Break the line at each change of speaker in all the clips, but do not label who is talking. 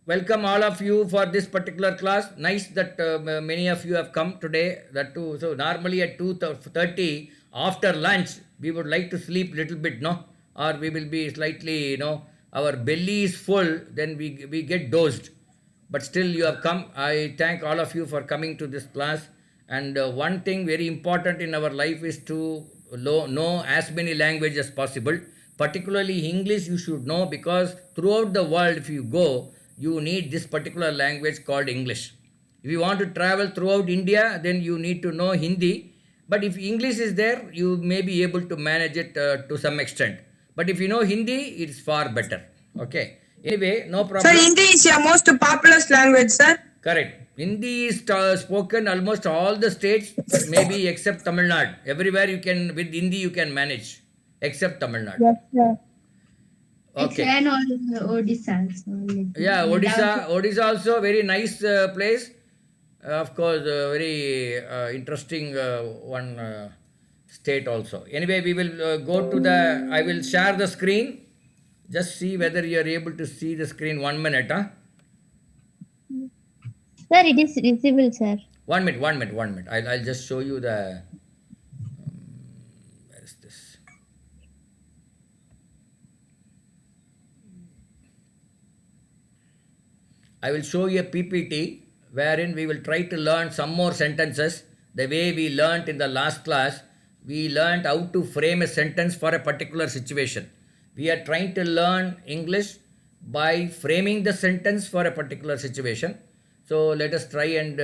welcome all of you for this particular class. Nice that many of you have come today. That too. So normally at 2:30 after lunch, we would like to sleep little bit, no, or we will be slightly, our belly is full. Then we get dozed. But still, you have come. I thank all of you for coming to this class. And one thing very important in our life is to know as many languages as possible. Particularly English, you should know, because throughout the world, if you go, you need this particular language called English. If you want to travel throughout India, then you need to know Hindi. But if English is there, you may be able to manage it to some extent. But if you know Hindi, it is far better. Okay. Anyway, no
Sir,
problem.
Hindi is your most popular language, sir.
Correct. Hindi is spoken almost all the states, maybe except Tamil Nadu. Everywhere you can, with Hindi you can manage, except Tamil Nadu.
Yes, sir.
Okay.
And all Odisha also.
Yeah, Odisha also very nice place. Of course, very interesting one state also. Anyway, we will go to the. I will share the screen. Just see whether you are able to see the screen. 1 minute, huh?
Sir, it is visible, sir.
1 minute, 1 minute, 1 minute. I'll just show you the. Where is this? I will show you a PPT wherein we will try to learn some more sentences. The way we learnt in the last class, we learnt how to frame a sentence for a particular situation. We are trying to learn English by framing the sentence for a particular situation. So let us try and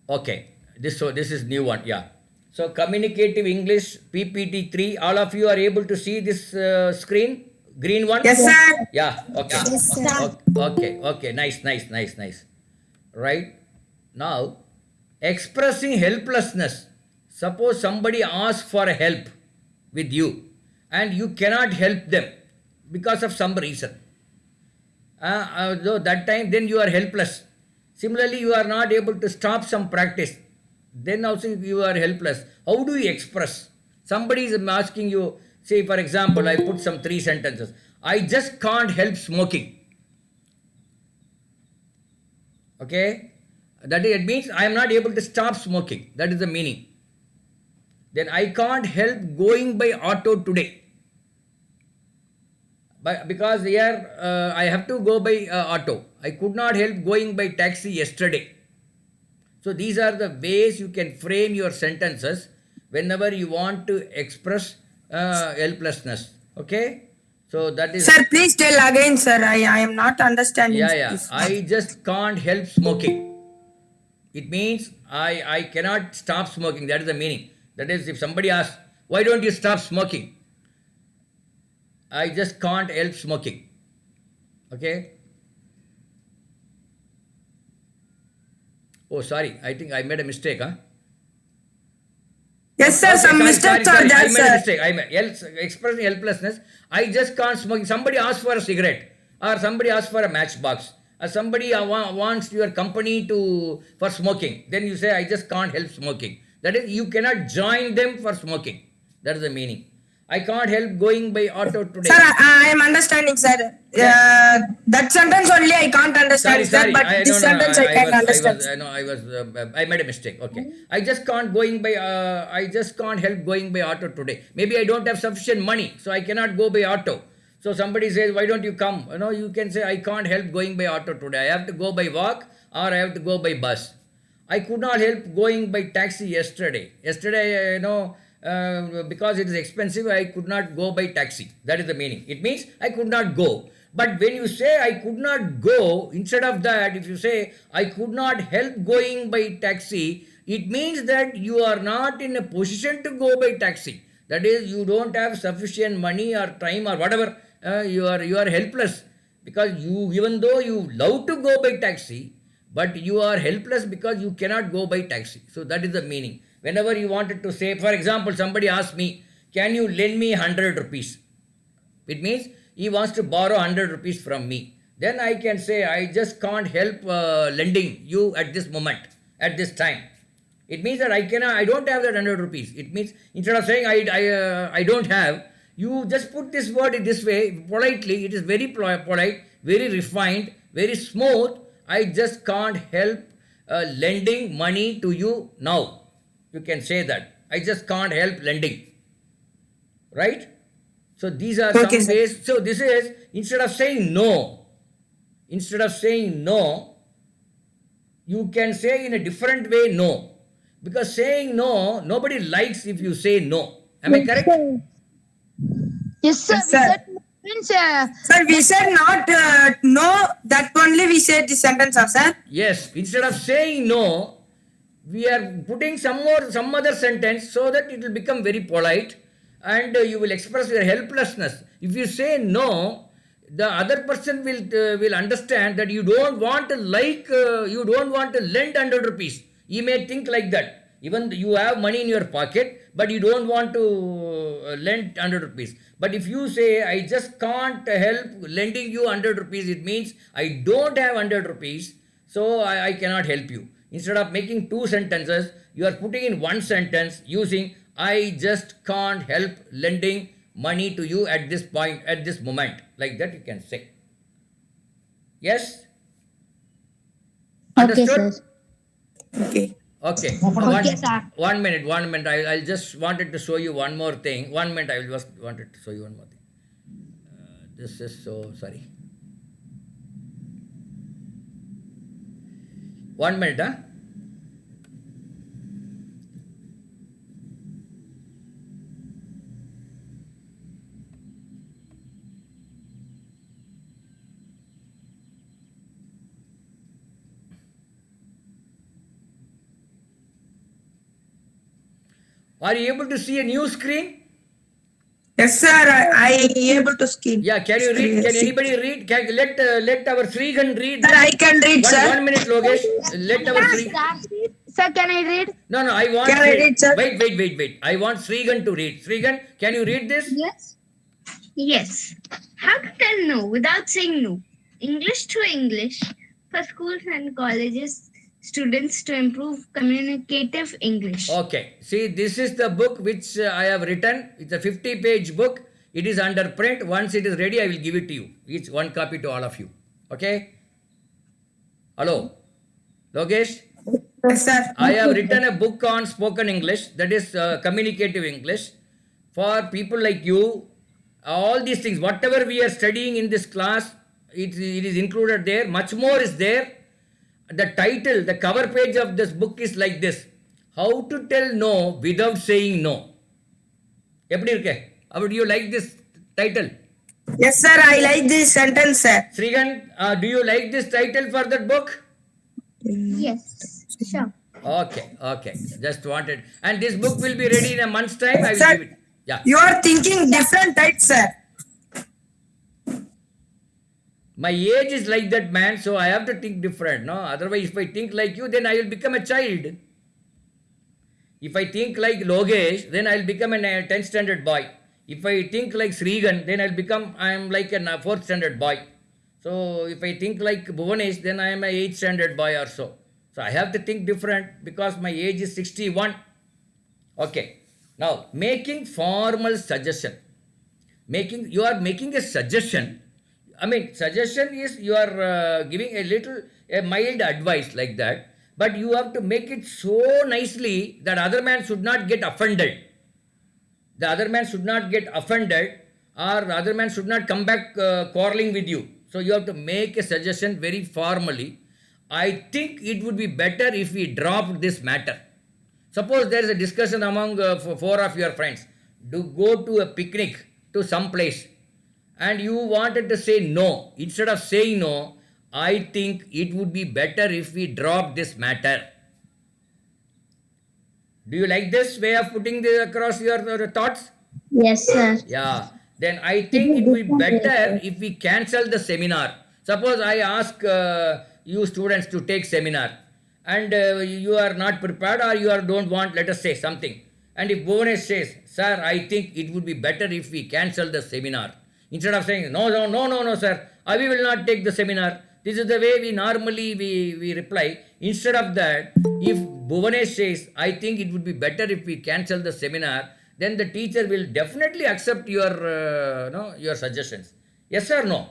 okay. This is new one. Yeah. So communicative English PPT 3. All of you are able to see this screen, green one.
Yes, sir.
Yeah. Okay.
Yes, sir.
Okay. Nice. Right. Now, expressing helplessness. Suppose somebody asks for help with you and you cannot help them because of some reason. So that time, then you are helpless. Similarly, you are not able to stop some practice. Then also you are helpless. How do you express? Somebody is asking you, say for example, I put some 3 sentences. I just can't help smoking. Okay? It means I am not able to stop smoking. That is the meaning. Then I can't help going by auto today. Because here I have to go by auto. I could not help going by taxi yesterday. So these are the ways you can frame your sentences whenever you want to express helplessness. Okay? So that is...
Sir, please tell again, sir. I am not understanding.
Yeah. I just can't help smoking. It means I cannot stop smoking. That is the meaning. That is, if somebody asks, why don't you stop smoking? I just can't help smoking. Okay? Oh, sorry. I think I made a mistake, huh?
Yes, sir. Some mistakes are there,
I made a
sir.
mistake. Expressing helplessness. I just can't smoke. Somebody asks for a cigarette, or somebody asks for a matchbox, or somebody wants your company for smoking. Then you say, I just can't help smoking. That is, you cannot join them for smoking. That is the meaning. I can't help going by auto today.
Sir, I am understanding, sir. That sentence only I can't understand, sir. But this sentence I can understand.
I made a mistake. Okay. I just can't help going by auto today. Maybe I don't have sufficient money, so I cannot go by auto. So somebody says, why don't you come? You can say, I can't help going by auto today. I have to go by walk or I have to go by bus. I could not help going by taxi yesterday. Yesterday, because it is expensive, I could not go by taxi. That is the meaning. It means I could not go. But when you say I could not go, instead of that, if you say I could not help going by taxi, it means that you are not in a position to go by taxi. That is, you don't have sufficient money or time or whatever. You are helpless because even though you love to go by taxi, but you are helpless because you cannot go by taxi. So that is the meaning. Whenever you wanted to say, for example, somebody asks me, can you lend me 100 rupees? It means he wants to borrow 100 rupees from me. Then I can say, I just can't help lending you at this moment, at this time. It means that I don't have that 100 rupees. It means instead of saying I don't have, You just put this word in this way, politely. It is very polite, very refined, very smooth. I just can't help lending money to you now. You can say that. I just can't help lending. Right? So these are
Okay,
some
sir.
ways. So this is, instead of saying no, you can say in a different way no. Because saying no, nobody likes if you say no. Am I correct?
Yes, sir.
Yes, sir.
Means,
Sir, we said not no. That only we said the sentence, sir.
Yes. Instead of saying no, we are putting some other sentence so that it will become very polite and you will express your helplessness. If you say no, the other person will understand that you don't want to you don't want to lend 100 rupees. He may think like that. Even you have money in your pocket, but you don't want to lend 100 rupees. But if you say, I just can't help lending you 100 rupees, it means I don't have 100 rupees, so I cannot help you. Instead of making two sentences, you are putting in one sentence using, I just can't help lending money to you at this point, at this moment. Like that you can say. Yes?
Okay,
Understood?
sir.
Okay.
Okay.
Okay, sir.
One minute. I'll just wanted to show you one more thing. 1 minute. I will just wanted to show you one more thing. This is so sorry. 1 minute, huh? Are you able to see a new screen?
Yes, sir. I able to skin.
Yeah, can you read? Can
See.
anybody read? Let our Srigan read.
Sir, I can read, sir.
1 minute, Logesh. Let our Sri.
sir, can I read?
No, I want.
Can I read, sir?
Wait. I want Srigan to read. Srigan, can you read this?
Yes. Yes. How to tell no without saying no? English to English for schools and colleges students to improve communicative English.
Okay. See, this is the book which I have written. It's a 50-page book. It is under print. Once it is ready, I will give it to you. Each one copy to all of you. Okay? Hello? Logesh?
Yes, sir.
I have written a book on spoken English, that is communicative English, for people like you. All these things, whatever we are studying in this class, it is included there. Much more is there. The title, the cover page of this book is like this: How to tell no without saying no. எப்படி இருக்கு? How do you like this title?
Yes, sir. I like this sentence, sir.
Srigan, do you like this title for that book?
Yes. Sure.
Okay. Just wanted. And this book will be ready in a month's time. I will
Sir,
give it. Yeah.
you are thinking different types, sir.
My age is like that, man, so I have to think different, no? Otherwise, if I think like you, then I will become a child. If I think like Logesh, then I'll become a 10th standard boy. If I think like Srigan, then I am like a 4th standard boy. So if I think like Bhuvanesh, then I am a 8th standard boy or so. So I have to think different because my age is 61. Okay. Now, making formal suggestion. You are making a suggestion. I mean, suggestion is you are giving a mild advice like that. But you have to make it so nicely that other man should not get offended. The other man should not get offended, or the other man should not come back quarreling with you. So you have to make a suggestion very formally. I think it would be better if we dropped this matter. Suppose there is a discussion among 4 of your friends. Do go to a picnic to some place and you wanted to say no. Instead of saying no, I think it would be better if we drop this matter. Do you like this way of putting this across your thoughts?
Yes, sir.
Yeah. Then I think it would be better if we cancel the seminar. Suppose I ask you students to take seminar and you are not prepared or you don't want, let us say something. And if Bhuvanesh says, sir, I think it would be better if we cancel the seminar. Instead of saying, no, sir, we will not take the seminar. This is the way we normally we reply. Instead of that, if Bhuvanesh says, I think it would be better if we cancel the seminar, then the teacher will definitely accept your, your suggestions. Yes or no?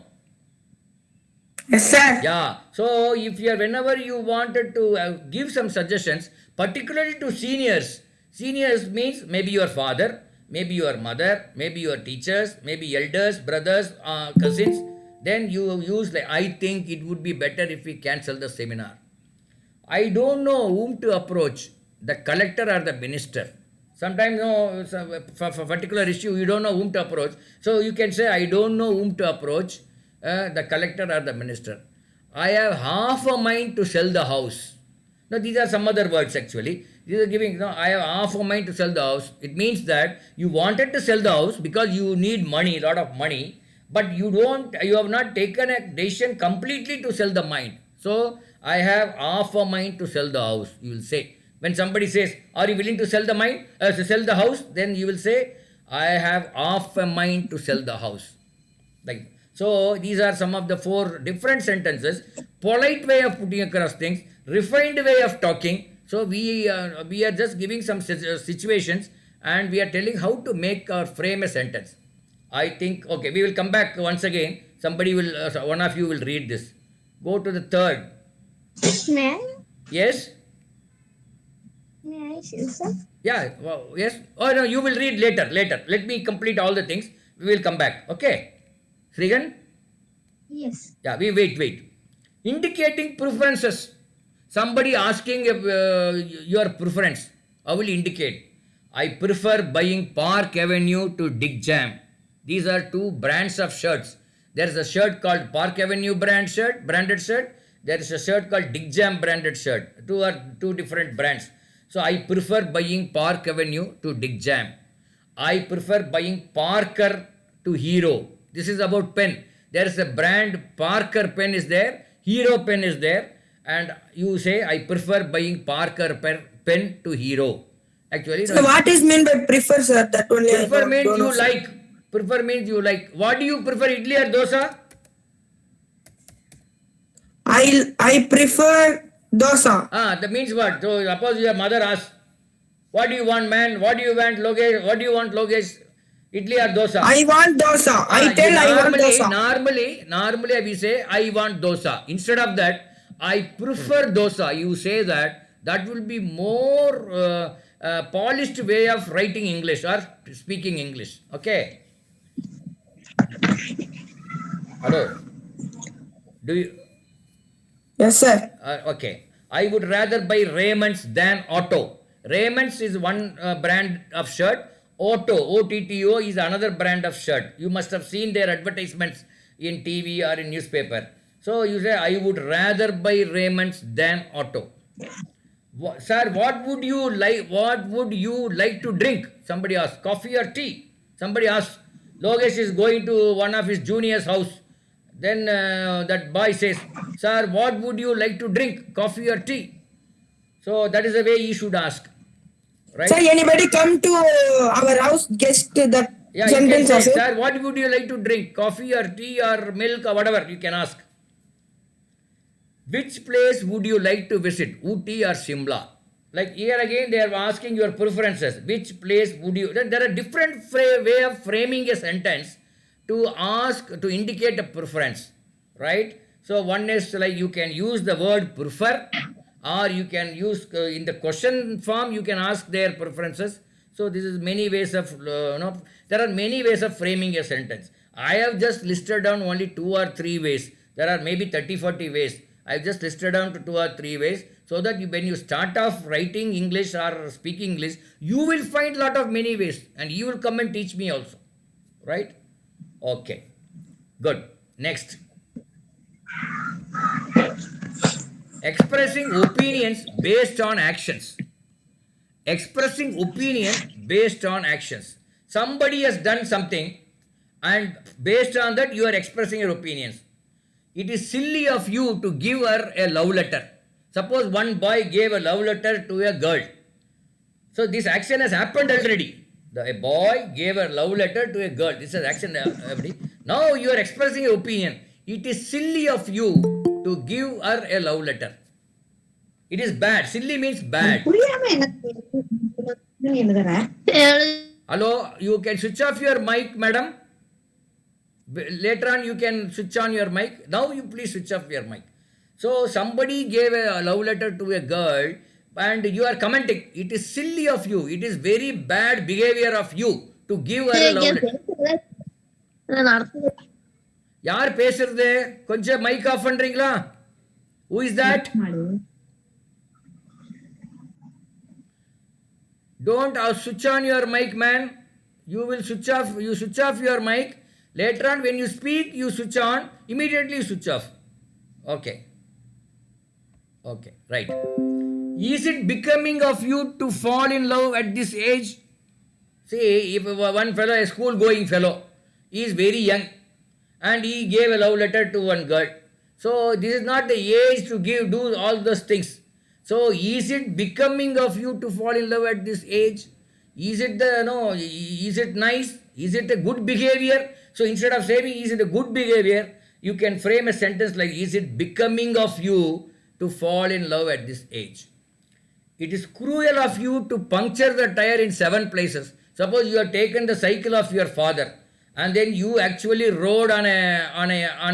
Yes, sir.
Yeah. So if you are, whenever you wanted to give some suggestions, particularly to seniors means maybe your father, maybe your mother, maybe your teachers, maybe elders, brothers, cousins. Then you use like, I think it would be better if we cancel the seminar. I don't know whom to approach, the collector or the minister. Sometimes, no, for particular issue, you don't know whom to approach. So you can say, I don't know whom to approach, the collector or the minister. I have half a mind to sell the house. Now, these are some other words actually. These are giving, no, I have half a mind to sell the house. It means that you wanted to sell the house because you need money, lot of money, but you have not taken a decision completely to sell the mind. So, I have half a mind to sell the house, you will say. When somebody says, are you willing to sell the mind, to sell the house? Then you will say, I have half a mind to sell the house. Like, so these are some of the 4 different sentences. Polite way of putting across things, refined way of talking. So we are just giving some situations and we are telling how to make or frame a sentence. I think, okay, we will come back once again. Somebody will, one of you will read this. Go to the 3rd.
May I?
Yes?
May I, sir?
Yeah, well, yes. Oh, no, you will read later. Let me complete all the things. We will come back. Okay? Srigan?
Yes.
Yeah, we wait. Indicating preferences. Somebody asking your preference. I will indicate. I prefer buying Park Avenue to Dick Jam. These are 2 brands of shirts. There is a shirt called Park Avenue branded shirt. There is a shirt called Dick Jam branded shirt. 2 different brands. So I prefer buying Park Avenue to Dick Jam. I prefer buying Parker to Hero. This is about pen. There is a brand Parker pen is there, Hero pen is there, and you say I prefer buying Parker pen to Hero. Actually,
So what is meant by prefer, sir? That only I
prefer
don't
means
know,
you
sir.
like. Prefer means you like. What do you prefer, idli or dosa?
I prefer dosa.
That means what? So suppose your mother asks, what do you want, man? What do you want, Logesh? What do you want, Logesh? Idli or dosa?
I want dosa. I tell I want dosa.
Normally we say I want dosa. Instead of that, I prefer dosa. You say that. That will be more polished way of writing English or speaking English. Okay. Hello. Do you?
Yes, sir.
Okay. I would rather buy Raymond's than Otto. Raymond's is one brand of shirt. Otto, O-T-T-O, is another brand of shirt. You must have seen their advertisements in TV or in newspaper. So you say, I would rather buy Raymond's than Otto. Sir, what would you like to drink? Somebody asks, coffee or tea? Somebody asks, Logesh is going to one of his junior's house. Then that boy says, sir, what would you like to drink? Coffee or tea? So that is the way you should ask. Right?
Sir, anybody come to our house, guest that
Yeah, you can
sentence
say,
also?
sir, what would you like to drink? Coffee or tea or milk or whatever you can ask. Which place would you like to visit? Ooty or Shimla? Like here again, they are asking your preferences. Which place would you... There are different way of framing a sentence to ask, to indicate a preference. Right? So one is like you can use the word prefer, or you can use in the question form, you can ask their preferences. So this is many ways of, there are many ways of framing a sentence. I have just listed down only 2 or 3 ways. There are maybe 30-40 ways. I have just listed down to 2 or 3 ways, so that when you start off writing English or speaking English, you will find lot of many ways and you will come and teach me also. Right? Okay. Good. Next. Expressing opinions based on actions. Expressing opinion based on actions. Somebody has done something and based on that you are expressing your opinions. It is silly of you to give her a love letter. Suppose one boy gave a love letter to a girl. So this action has happened already. A boy gave a love letter to a girl. This is action already. Now you are expressing your opinion. It is silly of you to give her a love letter. It is bad. Silly means bad. Hello, you can switch off your mic, madam. Later on, you can switch on your mic. Now, you please switch off your mic. So, somebody gave a love letter to a girl and you are commenting. It is silly of you. It is very bad behavior of you to give her a love letter. யார் பேசுறது கொஞ்சம் mic of பண்றீங்களா? Who is that? Don't switch on your mic, man. You will switch off. You switch off your mic. Later on, when you speak, you switch on. Immediately you switch off. Okay. Okay. Right. Is it becoming of you to fall in love at this age? See, if one fellow, a school-going fellow, he is very young, and he gave a love letter to one girl. So this is not the age to do all those things. So is it becoming of you to fall in love at this age? Is it is it nice? Is it a good behavior? So instead of saying is it a good behavior, you can frame a sentence like is it becoming of you to fall in love at this age? It is cruel of you to puncture the tire in 7 places. Suppose you have taken the cycle of your father and then you actually rode on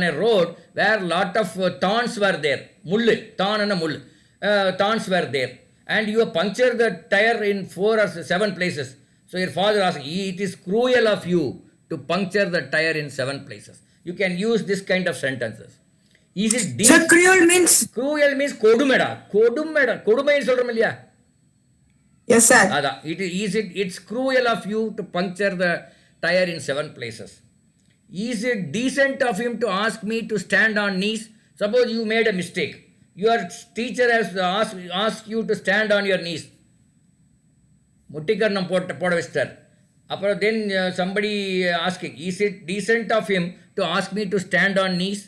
a road where lot of thorns were there. Mullu, thorn and a mullu. Thorns were there. And you have punctured the tire in 4 or 7 places. So your father asked, it is cruel of you to puncture the tire in 7 places. You can use this kind of sentences. Is it
Sir, cruel means?
Cruel means kodumeda. Kodumai சொல்றோம் இல்லையா?
Yes, sir.
It's cruel of you to puncture the tire in 7 places. Is it decent of him to ask me to stand on knees? Suppose you made a mistake. Your teacher has asked you to stand on your knees. முட்டிக்கரணம் போட வச்சிட்டார். அப்புறம் then somebody asking, is it decent of him to ask me to stand on knees?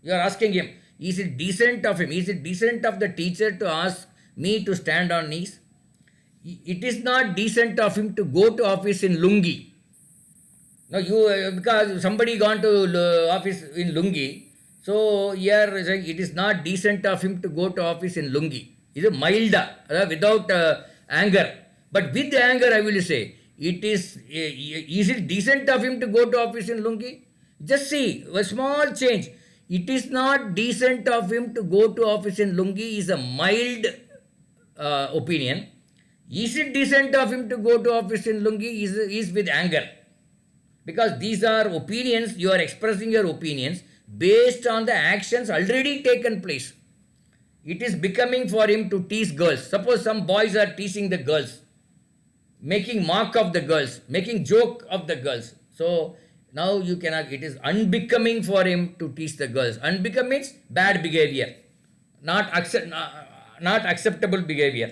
You are asking him, is it decent of him? Is it decent of the teacher to ask me to stand on knees? It is not decent of him to go to office in lungi. Now because somebody gone to office in lungi, so here it is not decent of him to go to office in lungi. It is milda, without anger. But with anger, I will say, is it decent of him to go to office in lungi? Just see, a small change. It is not decent of him to go to office in lungi is a mild opinion. Is it decent of him to go to office in lungi is with anger. Because these are opinions, you are expressing your opinions based on the actions already taken place. It is becoming for him to tease girls. Suppose some boys are teasing the girls, making mock of the girls, making joke of the girls. So now you cannot, it is unbecoming for him to tease the girls. Unbecoming means bad behavior, not acceptable behavior.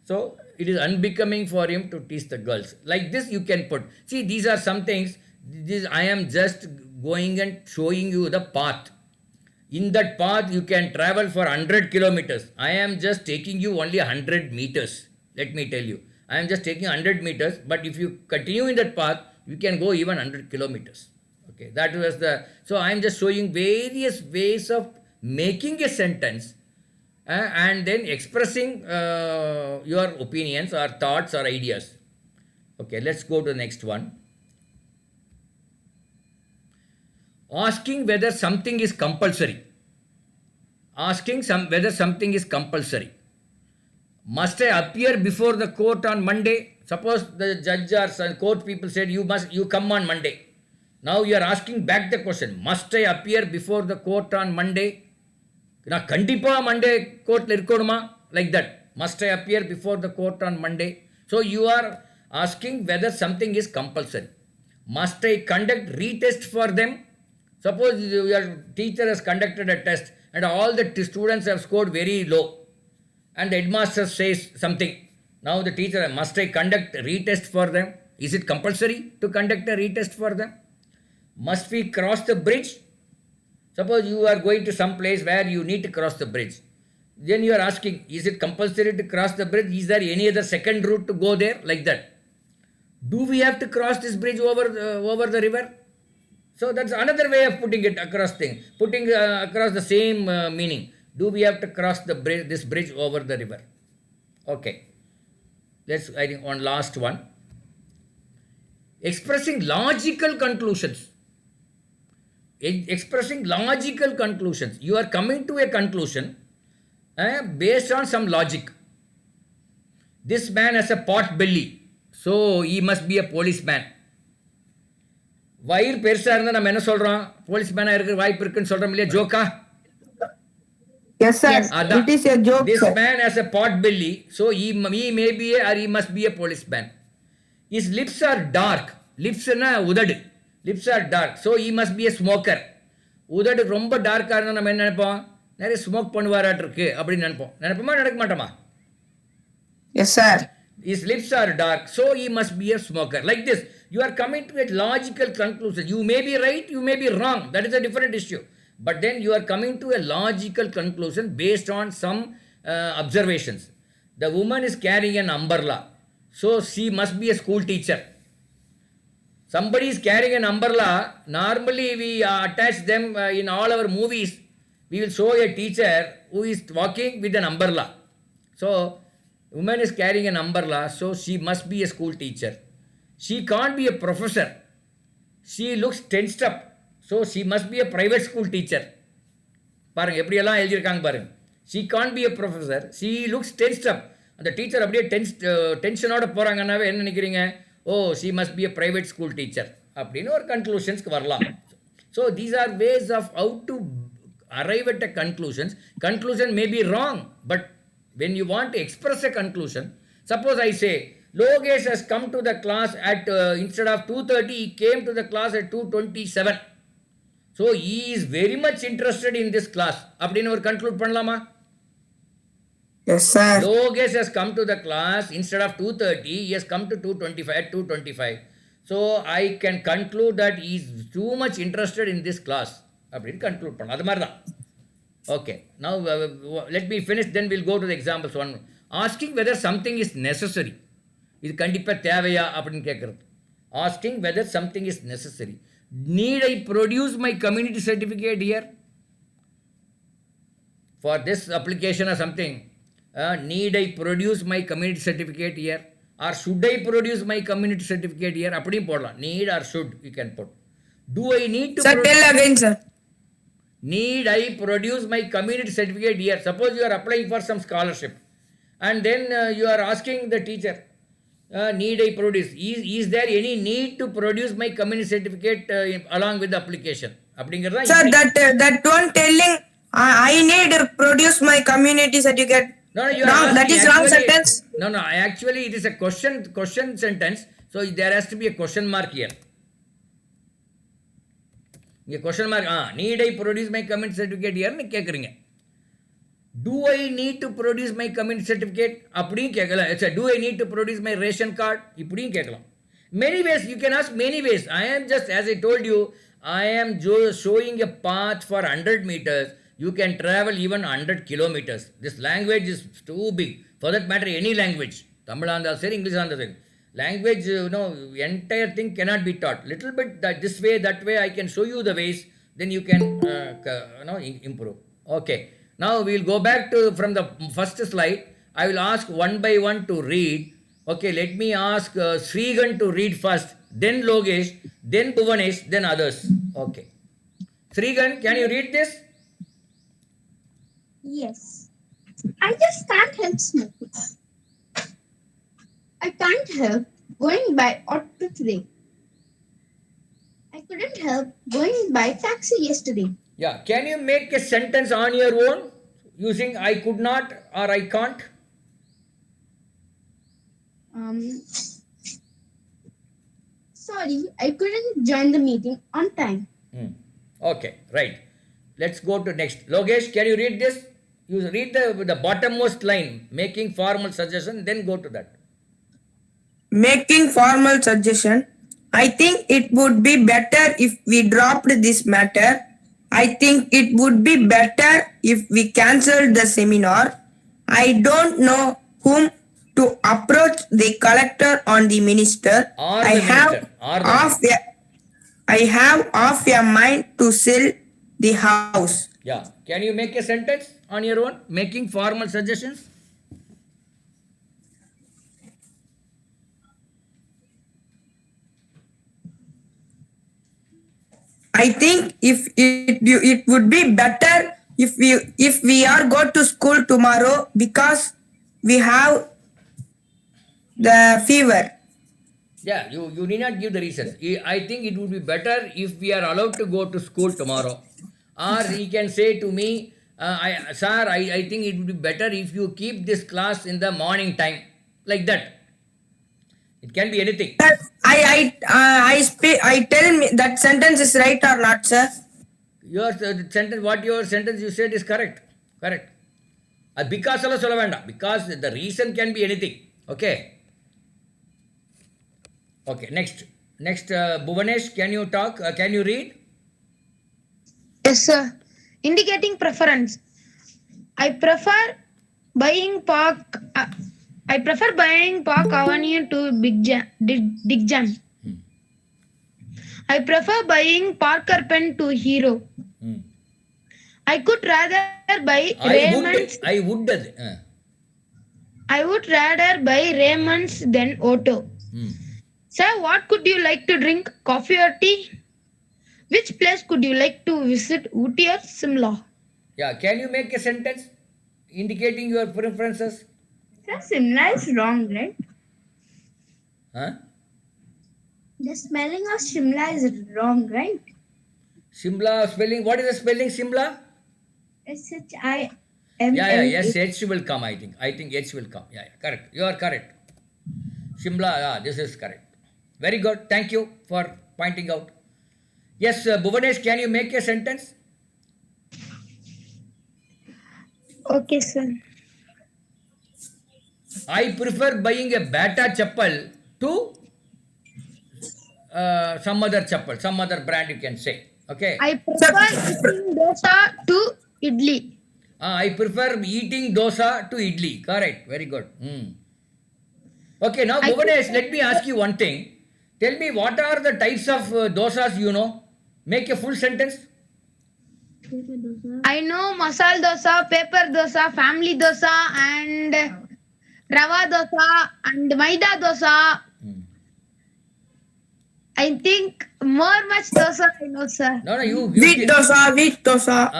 So it is unbecoming for him to tease the girls. Like this you can put. See, these are some things. I am just going and showing you the path. In that path you can travel for 100 kilometers. I am just taking you only 100 meters. Let me tell you. I am just taking 100 meters, but if you continue in that path, you can go even 100 kilometers. Okay, that was so I am just showing various ways of making a sentence and then expressing your opinions or thoughts or ideas. Okay, let's go to the next one. Asking whether something is compulsory. Whether something is compulsory. Must I appear before the court on Monday? Suppose the judge or some court people said you come on Monday. Now you are asking back the question. Must I appear before the court on Monday? Na kandipa Monday court la irukonuma, like that. Must I appear before the court on Monday? So you are asking whether something is compulsory. Must I conduct retest for them? Suppose your teacher has conducted a test and all the students have scored very low and the headmaster says something. Now the teacher, must I conduct retest for them? Is it compulsory to conduct a retest for them? Must we cross the bridge? Suppose you are going to some place where you need to cross the bridge. Then you are asking, is it compulsory to cross the bridge? Is there any other second route to go there? Like that. Do we have to cross this bridge over the river? So that's another way of putting it across thing. Putting across the same meaning. Do we have to cross this bridge over the river? Okay. I think one last one. Expressing logical conclusions. Expressing logical conclusions. You are coming to a conclusion based on some logic. This man has a pot belly, so he must be a policeman. வயிறு பெருசா இருந்தா நம்ம என்ன சொல்றோம்? போலீஸ்மேனா இருக்கிற வாய்ப்பு இருக்குன்னு சொல்றோம் இல்லையா? ஜோக்கா?
Yes, sir.
அதான்.
It is a joke,
This
sir.
man has a pot belly, so he may be or he must be a policeman. His lips are dark. Lips na udadu. Lips are dark, so he must be a smoker. உதடு ரொம்ப டார்க்கா இருந்தா நம்ம என்ன நினைப்போம்? நிறைய smoke பண்ணுவாராட்டு இருக்கு அப்படின்னு நினைப்போம். நினைப்போமா நடக்க மாட்டோமா?
Yes, sir.
His lips are dark, so he must be a smoker. Like this, you are coming to a logical conclusion. You may be right, you may be wrong. That is a different issue. But then you are coming to a logical conclusion based on some observations. The woman is carrying an umbrella, so she must be a school teacher. Somebody is carrying an umbrella. Normally, we attach them in all our movies. We will show a teacher who is walking with an umbrella. So, woman is carrying an umbrella, so she must be a school teacher. She can't be a professor. She looks tensed up, so she must be a private school teacher. பாருங்க எப்படியெல்லாம் எழுதியிருக்காங்க பாருங்க. She can't be a professor. She looks tensed up. அந்த teacher அப்படியே டென்ஷனோட போகிறாங்கன்னாவே என்ன நினைக்கிறீங்க? ஓ she must be a private school teacher அப்படின்னு ஒரு கன்க்ளூஷன்ஸ்க்கு வரலாம். So these are ways of how to arrive at a conclusions. Conclusion may be wrong, but when you want to express a conclusion, suppose I say, Logesh has come to the class at, instead of 2:30, he came to the class at 2:27. So, he is very much interested in this class. அப்படின்னு ஒரு conclude பண்ணலாமா?
Yes, sir.
Logesh has come to the class, instead of 2:30, he has come to 2:25, at 2:25. So, I can conclude that he is too much interested in this class. அப்படின்னு conclude பண்ணலாம். அது மாதிரி தான். Okay, now let me finish, then we'll go to the examples one. Asking whether something is necessary. இது கண்டிப்பாக தேவையா அப்படின்னு கேட்குறது. Asking whether something is necessary. Need I produce my community certificate here? For this application or something, need I produce my community certificate here? Or should I produce my community certificate here? அப்படியும் போடலாம். Need or should you can put. Do I need to
Sir, tell again, sir.
Need I produce my community certificate here? Suppose you are applying for some scholarship and then you are asking the teacher, need I produce? Is there any need to produce my community certificate along with the application?
Sir, that one telling I need to produce my community certificate.
No, you are
Wrong. That is wrong sentence.
No, actually it is a question sentence, so there has to be a question mark here. இங்கே question mark need I produce my community certificate இயர்னு கேட்குறீங்க. Do I need to produce my community certificate அப்படியும் கேட்கலாம். Do I need to produce my ration card இப்படியும் கேட்கலாம். Many ways you can ask many ways. I am just as I told you, I am showing a path for 100 meters. You can travel even 100 kilometers. This language is too big. For that matter, any language. Tamil இருந்தாலும் சரி, English இருந்தாலும் சரி. Language, entire thing cannot be taught. Little bit this way, that way, I can show you the ways. Then you can, improve. Okay. Now we will go back to from the first slide. I will ask one by one to read. Okay. Let me ask Srigan to read first. Then Logesh. Then Bhuvanesh. Then others. Okay. Srigan, can you read this?
Yes. I just can't help smoking. I can't help going by auto today. I couldn't help going by taxi yesterday.
Yeah. Can you make a sentence on your own using I could not or I can't?
Sorry, I couldn't join the meeting on time.
Okay, right. Let's go to next. Logesh, can you read this? You read the bottommost line, making formal suggestion, then go to that.
Making formal suggestion. I think it would be better if we dropped this matter. I think it would be better if we cancelled the seminar. I don't know whom to approach, the collector or the minister.
Or the minister.
I have half a mind to sell the house.
Yeah. Can you make a sentence on your own, making formal suggestions?
I think it would be better if we are go to school tomorrow because we have the fever.
Yeah, you need not give the reasons. I think it would be better if we are allowed to go to school tomorrow. Or he can say to me, sir, I think it would be better if you keep this class in the morning time. Like that. It can be anything.
Sir, I tell me that sentence is right or not, sir?
Your sentence, what your sentence you said is correct. Correct. Because alla solla venda. Because the reason can be anything. Okay. Okay, next. Next, Bhuvanesh, can you talk? Can you read?
Yes, sir. Indicating preference. I prefer buying Park. I prefer buying Park Avenue to Digjam. I prefer buying Parker pen to Hero.
Hmm.
I could rather buy Raymond's.
I would.
I would rather buy Raymond's than Otto.
Hmm.
Sir, what could you like to drink? Coffee or tea? Which place could you like to visit? Ooty or Simla?
Yeah, can you make a sentence indicating your preferences?
Sir, Simla is wrong, right?
Huh?
The spelling of Shimla is wrong, right?
Shimla spelling. What is the spelling Shimla?
S-H-I-M-L-A.
Yes, H will come, I think. I think H will come. Yeah, correct. You are correct. Shimla, this is correct. Very good. Thank you for pointing out. Yes, Bhuvanesh, can you make a sentence?
Okay, sir.
I prefer buying a Bata chappal to some other chappal, some other brand you can say. Okay.
I prefer eating dosa to idli.
I prefer eating dosa to idli. Correct. Very good. Okay, now Bhuvanesh, let me ask you one thing. Tell me what are the types of dosas you know? Make a full sentence.
I know masala dosa, pepper dosa, family dosa, and rava dosa, and maida dosa. I think much dosa I know, sir.
No, you
Wheat dosa,
wheat dosa,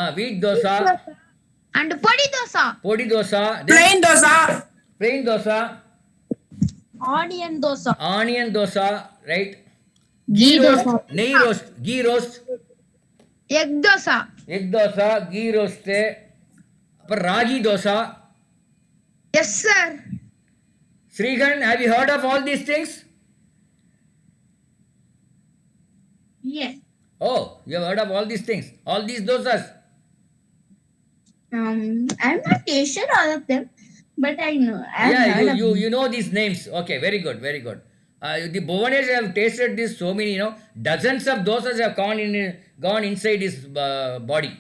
And podi dosa.
podi dosa, then
plain dosa,
plain dosa,
Onion dosa.
onion dosa, right?
Ghee
roast,
dosa.
neigh roast, ghee roast,
Egg dosa.
egg dosa, ghee roast, apar ragi dosa.
Yes, sir.
Srigan, have you heard of all these things?
Yes.
Oh, you have heard of all these things, all these dosas.
I'm not sure all of them, but I know. I've
Yeah,
heard of
you know these names. Okay, very good, very good. The Bhuvanesh have tasted this so many, dozens of dosas have gone inside his body.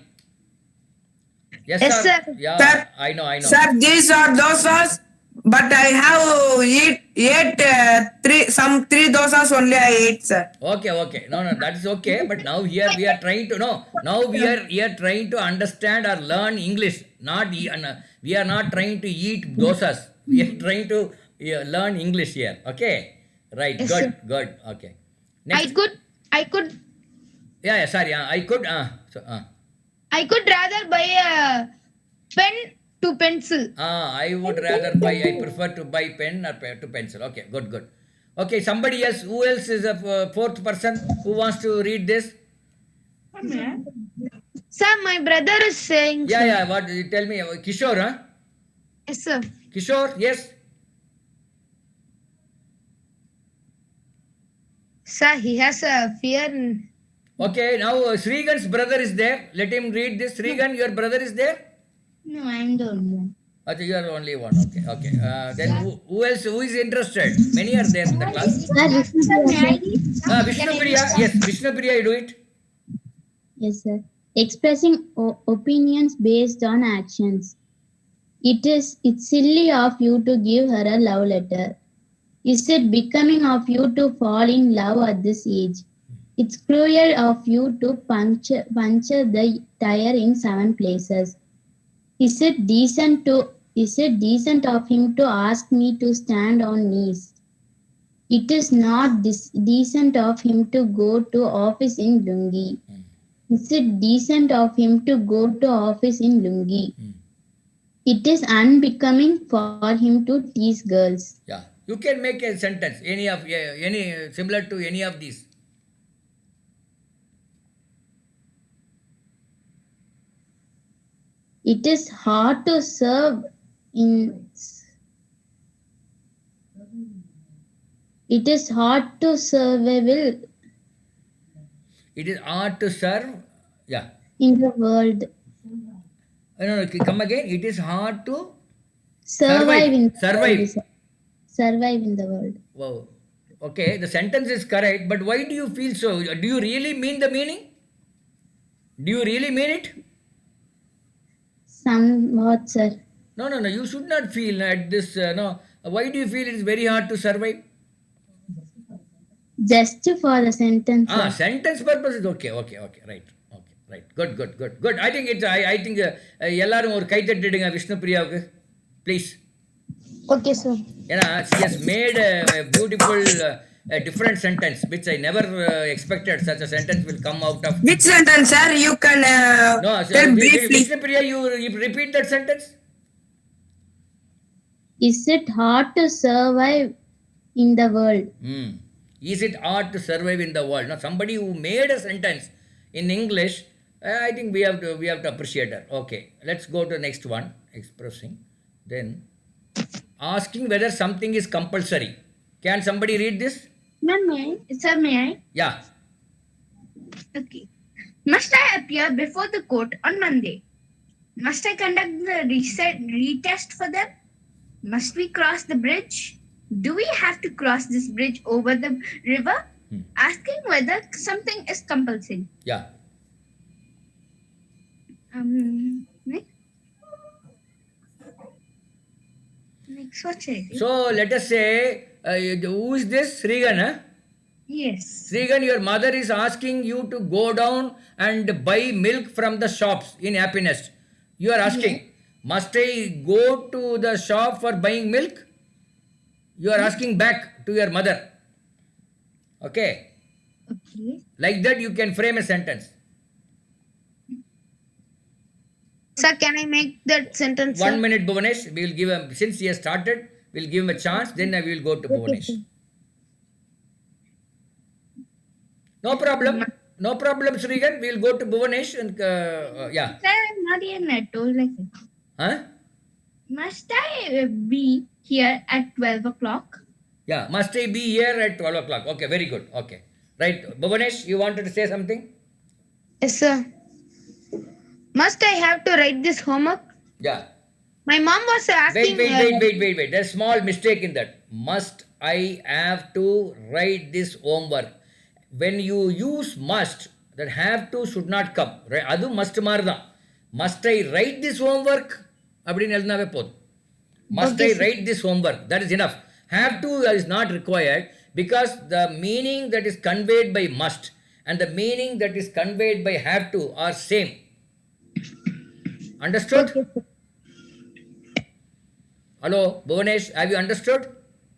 Yes,
Yes,
sir.
sir.
Yeah,
Sir.
I know.
sir. These are dosas, but I have ate three dosas only. I ate, sir.
Okay. No, that is okay. But now here we are trying to know. Now we are here trying to understand or learn English. We are not trying to eat dosas. We are trying to learn English here. Okay. Right.
Yes,
Good.
sir.
Good. Okay.
I could
Yeah. Sorry. I could.
I could rather buy a pen to pencil.
I would rather buy. I prefer to buy pen or to pencil. Okay. Good. Okay. Somebody else. Who else is a fourth person who wants to read this?
them.
Sir, my brother is saying. sir.
Yeah. What? You tell me. Kishore, huh?
Yes, sir.
Kishore. Yes.
Sir, he has a fear.
Okay, now Srigan's brother is there. Let him read this. Srigan, your brother is there?
No, I'm the only one.
Okay, you are the only one. Okay. Then who else? Who is interested? Many are there in the class.
Sir, may I read?
Vishnu Priya. Yes, Vishnu Priya, you do it.
Yes, sir. Expressing opinions based on actions. It's silly of you to give her a love letter. Is it becoming of you to fall in love at this age? It's cruel of you to puncture the tire in 7 places. Is it decent of him to ask me to stand on knees? It is not decent of him to go to office in lungi. Is it decent of him to go to office in lungi?
Hmm.
It is unbecoming for him to tease girls.
Yeah. You can make a sentence, any similar to any of these.
It is hard to serve in. It is hard to survival
It is hard to serve. Yeah.
in the world.
No, come again. It is hard to
Survive in the
Survive.
world. Survive in the world.
Wow. Okay, the sentence is correct, but why do you feel so? Do you really mean the meaning? Do you really mean it?
Somewhat, sir.
No, no, no. You should not feel at this. No. Why do you feel it is very hard to survive?
Just for the sentence.
Ah,
sir.
sentence purpose is okay, okay, okay, right, okay, right. Good, good, good, good. I think it's. I think எல்லாரும் ஒரு கை தட்டிடுங்க Vishnu பிரியாவுக்கு, please.
Okay, sir.
ஏன்னா she has made a beautiful different sentence which I never expected such a sentence will come out of.
Which sentence, sir? You can
No,
tell briefly.
Vishnu Priya, you repeat that sentence.
Is it hard to survive in the world?
Hmm. Is it hard to survive in the world? Now, somebody who made a sentence in English, I think we have to appreciate her. Okay, let's go to the next one. Expressing, then asking whether something is compulsory. Can somebody read this?
Ma'am, may I? Sir, may I?
Yeah.
Okay. Must I appear before the court on Monday? Must I conduct the retest for them? Must we cross the bridge? Do we have to cross this bridge over the river? Asking whether something is compulsory.
Yeah.
Next. Next, what should I do?
So let us say, who is this? Srigan, huh?
Yes.
Srigan, your mother is asking you to go down and buy milk from the shops in Happiness. You are asking, must I go to the shop for buying milk? You are asking back to your mother. Okay.
Okay.
Like that, you can frame a sentence.
Sir, can I make that sentence?
1 minute, Bhuvanesh. We will give him, since he has started, we'll give him a chance, then we will go to Bhuvanesh. No problem. No problem, Srigan. We will go to Bhuvanesh and, yeah.
Sir, I'm not even at all like that.
Huh?
Must I be here at 12 o'clock?
Yeah, must I be here at 12 o'clock? Okay, very good. Okay. Right. Bhuvanesh, you wanted to say something?
Yes, sir. Must I have to write this homework?
Yeah.
My mom was asking.
Wait. There's a small mistake in that. Must I have to write this homework? When you use must, that have to should not come. Right? Adu must marda. Must I write this homework? Abdin elnave pod. Must I write this homework? That is enough. Have to is not required because the meaning that is conveyed by must and the meaning that is conveyed by have to are same. Understood? Hello, Bhuvanesh, have you understood?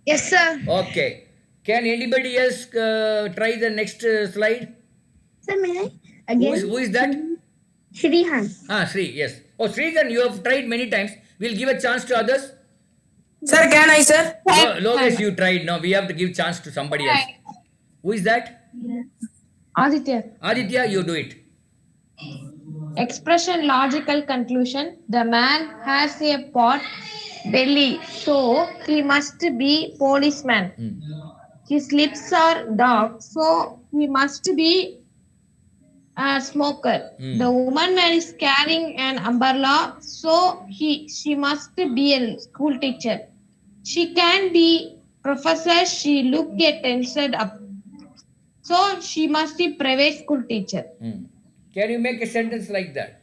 Yes, sir.
Okay. Can anybody else try the next slide?
Sir, may I? Again?
Who is that?
Shrihan.
Ah, Sri, yes. Oh, Srigan, you have tried many times. We'll give a chance to others.
Sir, can I, sir?
Lokesh, you tried. Now we have to give chance to somebody else. Who is that?
Aditya.
Aditya, you do it.
Expression logical conclusion. The man has a pot belly, so he must be policeman. His lips are dark, so he must be a smoker. The woman is carrying an umbrella, so she must be a school teacher. She can be professor. She look get tensed up, so she must be private school teacher.
Can you make a sentence like that?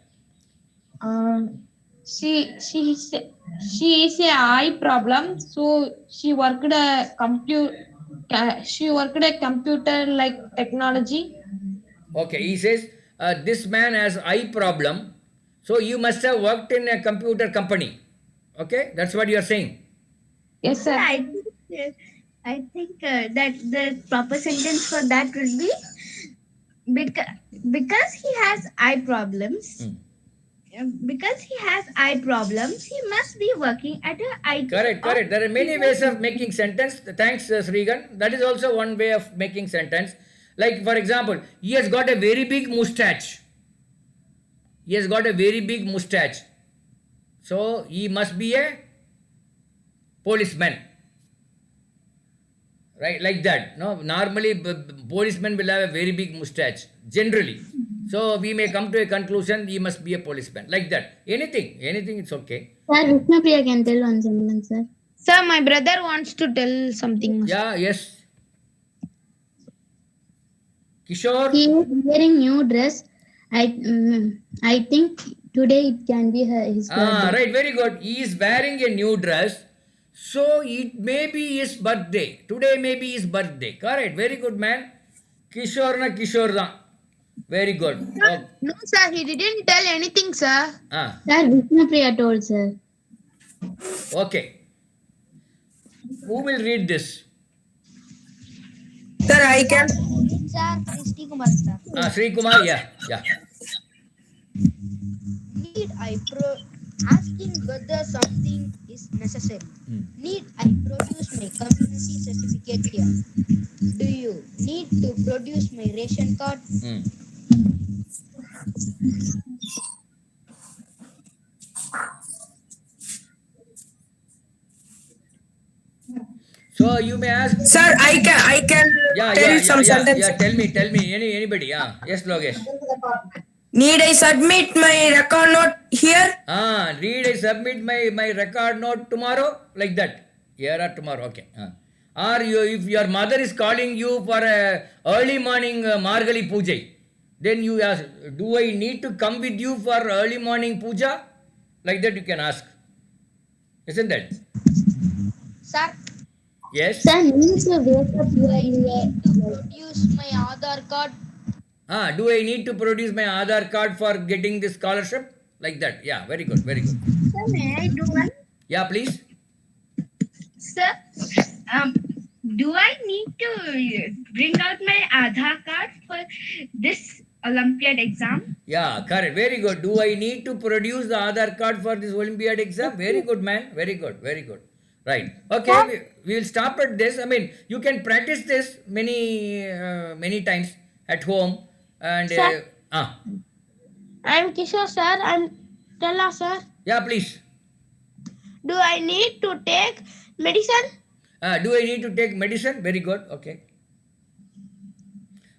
She is a eye problem, so she worked a computer like technology.
Okay, he says this man has eye problem, so you must have worked in a computer company. Okay, that's what you are saying.
Yes, sir.
I think that the proper sentence for that would be because he has eye problems.
Hmm.
Because he has eye problems, he must be working at a IT.
Correct, correct. There are many ways of making sentence. Thanks, Srigan. That is also one way of making sentence. Like, for example, he has got a very big mustache. He has got a very big mustache. So, he must be a policeman. Right, like that. No, normally policemen will have a very big mustache. Generally. So, we may come to a conclusion he must be a policeman. Like that. Anything, it's okay.
Sir, Vishnu Priya can tell one sentence, sir.
Sir, my brother wants to tell something.
Yeah, yes. Kishore?
He is wearing new dress. I think today it can be his birthday.
Right, very good. He is wearing a new dress. So it may be his birthday. Today may be his birthday. Correct. Very good, man. Kishore na Kishore da. Very good. Oh,
No, sir, he didn't tell anything, sir.
Sir, Vishnu Priya told, sir.
Okay. Who will read this?
Sir, I can.
Sir, Sri Kumar sir.
Sri Kumar, yeah.
Need I asking whether something is necessary? Need I produce my community certificate here? Do you need to produce my ration card?
Hmm. So you may ask.
Sir, I can tell some sentence.
Yeah. Tell me. Anybody? Yes, Logesh.
Need I submit my record note here?
Read. I submit my record note tomorrow, like that. Here or tomorrow. Okay. Or if your mother is calling you for a early morning Margali Puja, then you ask, do I need to come with you for early morning puja? Like that you can ask. Isn't that?
Sir,
Yes.
Sir, need to wake up
do I need to produce my Aadhaar card?
Do I need to produce my Aadhaar card for getting this scholarship? Like that. Yeah, very good.
Sir, may I do one?
Yeah, please.
Sir, do I need to bring out my Aadhaar card for this Olympiad exam?
Yeah, correct. Very good. Do I need to produce the Aadhaar card for this Olympiad exam? Very good, man. Very good. Right. Okay, we will stop at this. I mean, you can practice this many times at home. And
Sir? I'm Kishore, sir. I'm Stella, sir.
yeah, please.
Do I need to take medicine?
Do I need to take medicine? Very good. Okay.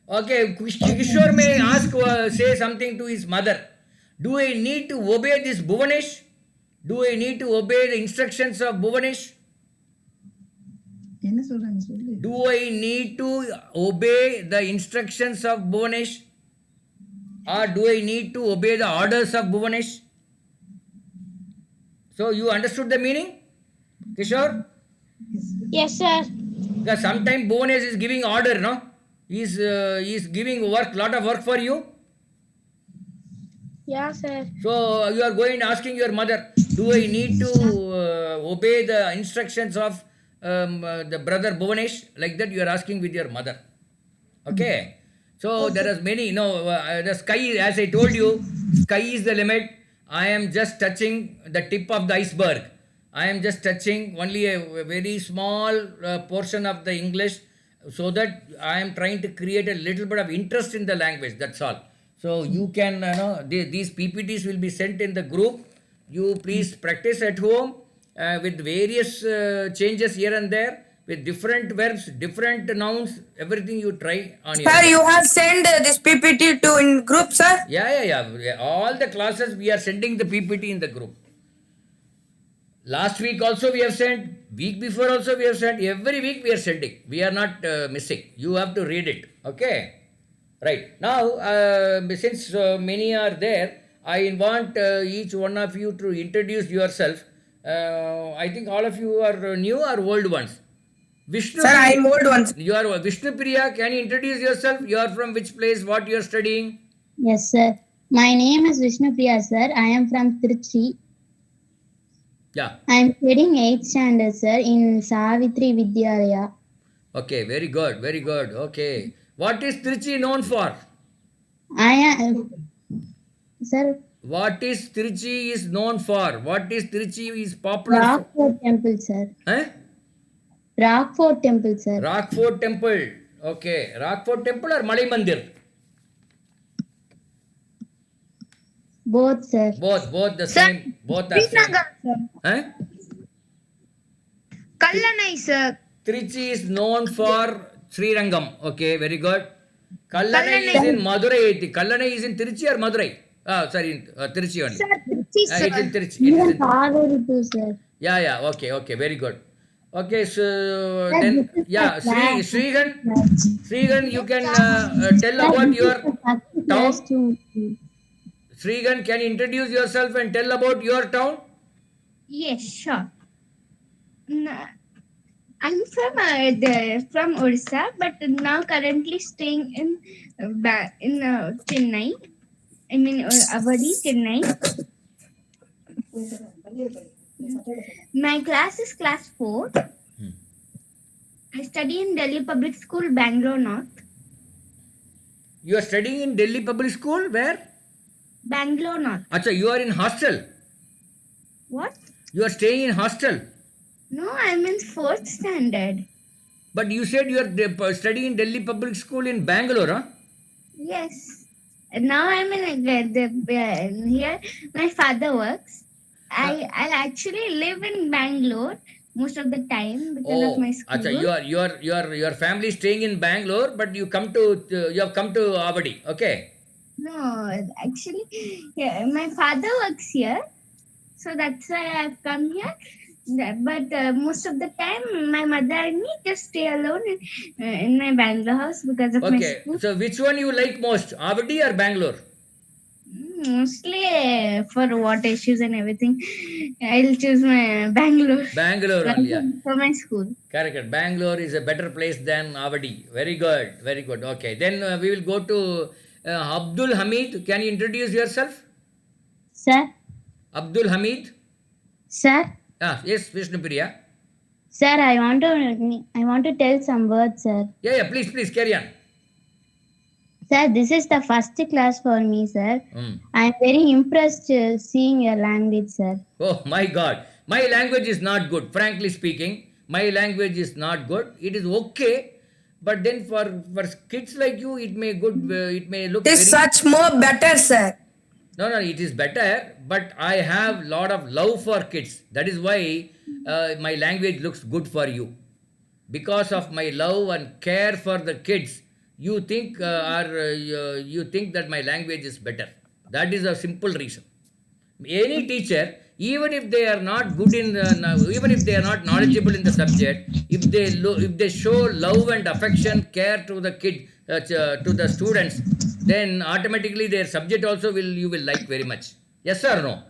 Okay, Kishore may ask, say something to his mother. Do I need to obey this Bhuvanesh? Do I need to obey the instructions of Bhuvanesh? Do I need to obey the instructions of Bhuvanesh? Or do I need to obey the orders of Bhuvanesh? So you understood the meaning, Kishore?
Yes, sir.
Because sometimes Bhuvanesh is giving order, no? He's giving lot of work for you.
Yeah, sir.
So you are going asking your mother, do I need to obey the instructions of the brother Bhuvanesh? Like that you are asking with your mother. Okay. So there are many, the sky, as I told you, sky is the limit. I am just touching the tip of the iceberg. I am just touching only a very small portion of the English, so that I am trying to create a little bit of interest in the language. That's all. So you can, these PPTs will be sent in the group. You please practice at home with various changes here and there, with different verbs, different nouns, everything you try on your
Sir,
own.
you have sent this PPT to in group, sir?
Yeah. All the classes we are sending the PPT in the group. Last week also we have sent, week before also we have sent, every week we are sending. We are not missing. You have to read it. Okay? Right. Now, since many are there, I want each one of you to introduce yourself. I think all of you are new or old ones. Vishnu.
Sir, I am old ones.
You are Vishnu Priya. Can you introduce yourself? You are from which place? What you are studying?
Yes, sir. My name is Vishnu Priya, sir. I am from Trichy.
Yeah.
I am studying 8th standard, sir, in Savitri Vidyalaya.
Okay, very good. Okay. What is Trichy known for?
I am, sir,
What is Trichy is known for? What is Trichy is popular for?
Rockford Temple, sir.
Huh?
Rockford Temple, sir.
Rockford Temple. Okay. Rockford Temple or Malay Mandir?
Both, sir.
Both the
Sir,
same. Both are same.
Srinagar, sir.
Huh?
Kallanai, sir.
Trichy is known for Srirangam. Okay, very good. Kallanai is
Kallanai.
in Madurai. Kallanai is in Trichy or Madurai? Oh, sorry, in Trichy only.
Sir, Trichy,
It's in
sir.
Trichy. It is
Even
in,
Kaveri too, sir.
yeah. Okay, very good. Okay, so
Sir,
then,
this is
yeah,
the class.
Srigan, you can tell
Sir,
about
this is
your
the first class
town.
too.
Srigan, can you introduce yourself and tell about your town?
Yes, sure. I'm from Orissa, but now currently staying in Chennai. I mean Avadi, Chennai. My class is class 4. I study in Delhi Public School, Bangalore North.
You are studying in Delhi Public School. Where?
Bangalore North.
Acha, you are in hostel.
What?
You are staying in hostel.
No, I'm in 4th standard.
But you said you are studying in Delhi Public School in Bangalore, huh?
Yes. And now I'm in here. My father works. I actually live in Bangalore most of the time because of my school.
Acha, your family is staying in Bangalore, but you have come to Avadi, okay?
No, actually, yeah, my father works here, so that's why I've come here. But most of the time, my mother and me just stay alone in my Bangalore house because of my
Okay,
school.
so which one you like most, Avadi or Bangalore?
Mostly for water issues and everything, I'll choose my Bangalore.
Bangalore only, yeah.
For my school.
Correct. Bangalore is a better place than Avadi. Very good. Okay, then we will go to Abdul Hamid. Can you introduce yourself?
Sir,
Abdul Hamid.
sir,
Yes, Vishnupriya.
sir, I want to tell some words, sir.
Yeah, please carry on.
Sir, this is the first class for me, sir.
Mm.
I am very impressed seeing your language, sir.
Oh my God, my language is not good. Frankly speaking, my language is not good. It is okay, but then for kids like you, it may look
It is
very.
such more better, sir.
No, it is better, but I have lot of love for kids. That is why my language looks good for you. Because of my love and care for the kids, you think you think that my language is better. That is a simple reason. Any teacher, even if they are not good in, even if they are not knowledgeable in the subject, if they show love and affection, care to the kid, to the students, then automatically their subject also you will like very much. Yes or no?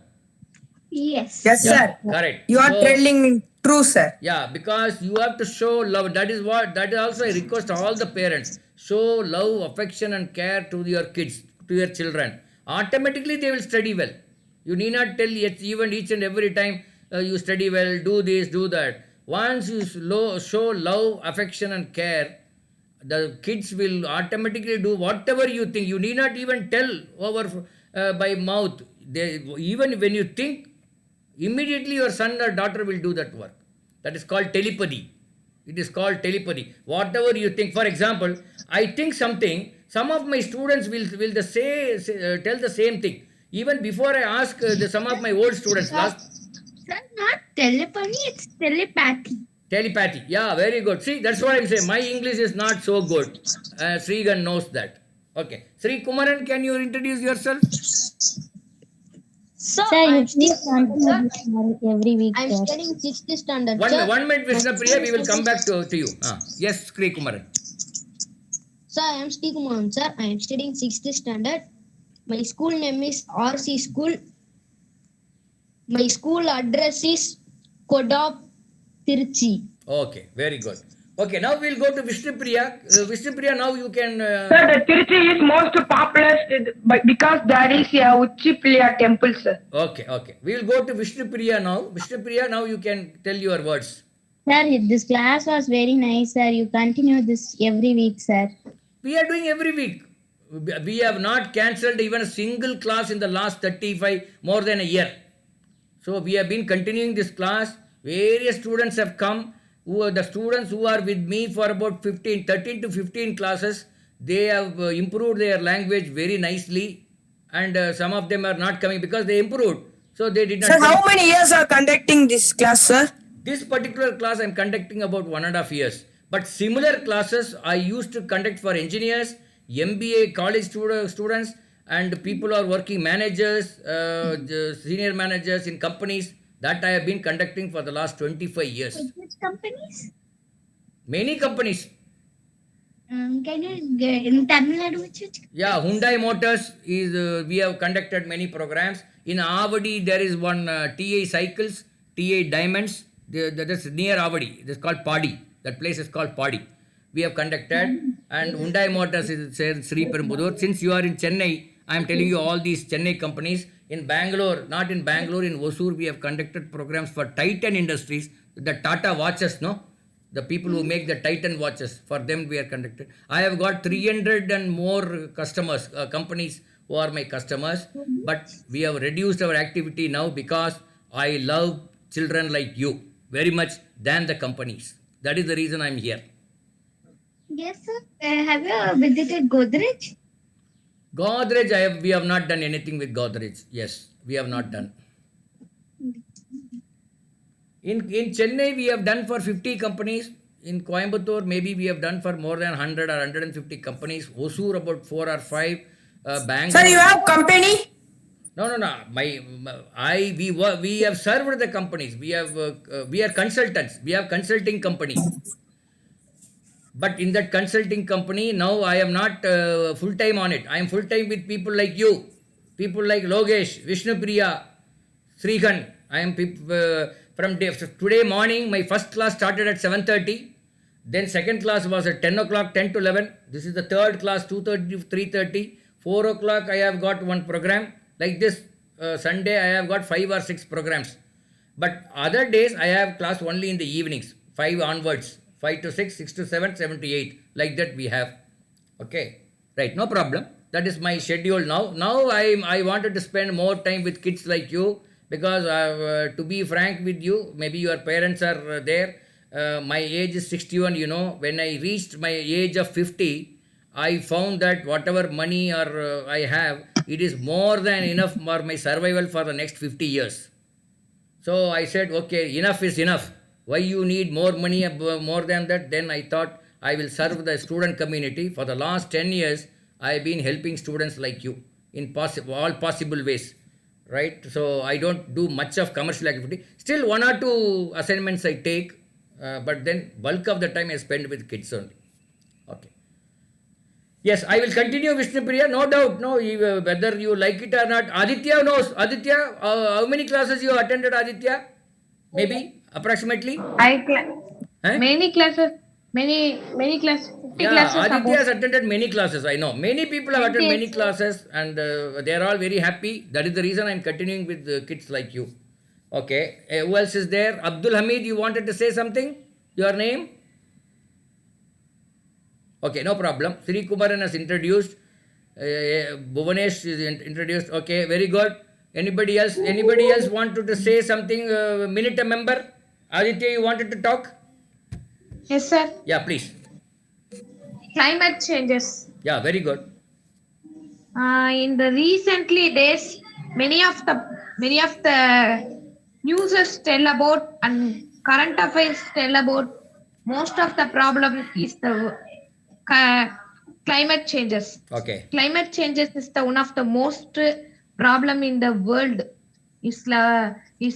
Yes.
Yes, sir.
Correct.
You are
So,
telling true, sir.
yeah, because you have to show love. That is also a request to all the parents. Show love, affection, and care to your kids, to your children. Automatically, they will study well. You need not tell even each and every time you study well, do this, do that. Once you show love, affection, and care, the kids will automatically do whatever you think. You need not even tell over by mouth. Even when you think, immediately your son or daughter will do that work. That is called telepathy. It is called telepathy. Whatever you think. For example, I think something. Some of my students will tell the same thing. Even before I ask some of my old students
Sir, not telepathy, it's telepathy.
telepathy. Yeah, very good. See, that's what I'm saying. My English is not so good. Srigan knows that. Okay. Sri Kumaran, can you introduce yourself?
Sir,
Sir, you
I'm
please continue
sir,
this work every week,
I'm
sir.
studying 6th standard.
One,
sir.
1 minute, Vishnapriya. We will come back to you. Yes, Sri Kumaran.
Sir, I am Steve Kumaran, sir. I am studying 6th standard. My school name is RC School. My school address is Kodap, Tiruchi.
Okay, very good. Okay, now we'll go to Vishnupriya. Vishnupriya, now you can.
Sir, the Tiruchi is most popular because there is a Uchipilya temple, sir.
Okay. We will go to Vishnupriya now. Vishnupriya, now you can tell your words.
Sir, this class was very nice, sir. You continue this every week, sir.
We are doing every week. We have not cancelled even a single class in the last 35, more than a year. So we have been continuing this class. Various students have come. The students who are with me for about 13 to 15 classes, they have improved their language very nicely. And some of them are not coming because they improved. So they did not
Sir,
come.
how many years are conducting this class, sir?
This particular class I am conducting about 1.5 years. But similar classes I used to conduct for engineers, MBA college students, and people who are working managers, senior managers in companies. That I have been conducting for the last 25 years.
Which companies?
Many companies.
Can you get in Tamil Nadu? Which?
Yeah, Hyundai Motors is, we have conducted many programs. In Avadi, there is one TA Cycles, TA Diamonds. That's near Avadi. That's called Padi. That place is called Padi. We have conducted. And Hyundai Motors is Sri Perumbudur. Since you are in Chennai, I am telling you all these Chennai companies. In Bangalore, not in Bangalore, in Hosur, we have conducted programs for Titan Industries, the Tata watches, no? The people who make the Titan watches, for them we are conducted. I have got 300 and more customers, companies who are my customers, but we have reduced our activity now because I love children like you very much than the companies. That is the reason I am here.
Yes, sir. Have you visited Godrej?
Godrej, we have not done anything with Godrej. Yes, we have not done. In Chennai, we have done for 50 companies. In Coimbatore, maybe we have done for more than 100 or 150 companies. Hosur, about 4 or 5. Bangalore.
Sir, you have company?
No. We have served the companies. We are consultants. We have consulting company. But in that consulting company, now I am not full time on it. I am full time with people like you, people like Logesh, Vishnupriya, Srihan. I am from today morning. My first class started at 7:30. Then second class was at 10 o'clock, 10 to 11. This is the third class, 2:30 to 3:30. 4 o'clock, I have got one program. Like this, Sunday, I have got 5 or 6 programs. But other days, I have class only in the evenings, 5 onwards. 5 to 6, 6 to 7, 7 to 8. Like that we have. Okay. Right. No problem. That is my schedule now. Now I wanted to spend more time with kids like you because to be frank with you, maybe your parents are there. My age is 61, you know. When I reached my age of 50, I found that whatever money or I have, it is more than enough for my survival for the next 50 years. So I said, okay, enough is enough. Why you need more money, more than that? Then I thought I will serve the student community. For the last 10 years, I have been helping students like you in all possible ways. Right? So I don't do much of commercial activity. Still 1 or 2 assignments I take, but then bulk of the time I spend with kids only. Okay. Yes, I will continue, Vishnupriya, no doubt. No, whether you like it or not. Aditya knows. Aditya, how many classes you attended, Aditya? Maybe? Approximately?
Many classes, many classes. 50
Yeah,
classes
Aditya
about.
has attended many classes. I know. Many people have attended many classes and they are all very happy. That is the reason I am continuing with kids like you. Okay. Who else is there? Abdul Hamid, you wanted to say something? Your name? Okay, no problem. Sri Kumaran has introduced. Bhuvanesh is introduced. Okay, very good. Anybody else? Anybody else wanted to say something? Minute a member? Aditya, you wanted to talk?
Yes, sir.
Yeah, please.
Climate changes.
Yeah, very good.
In the recently days, many of the newses tell about and current affairs tell about most of the problem is the climate changes.
Okay.
Climate changes is the one of the most problem in the world. Is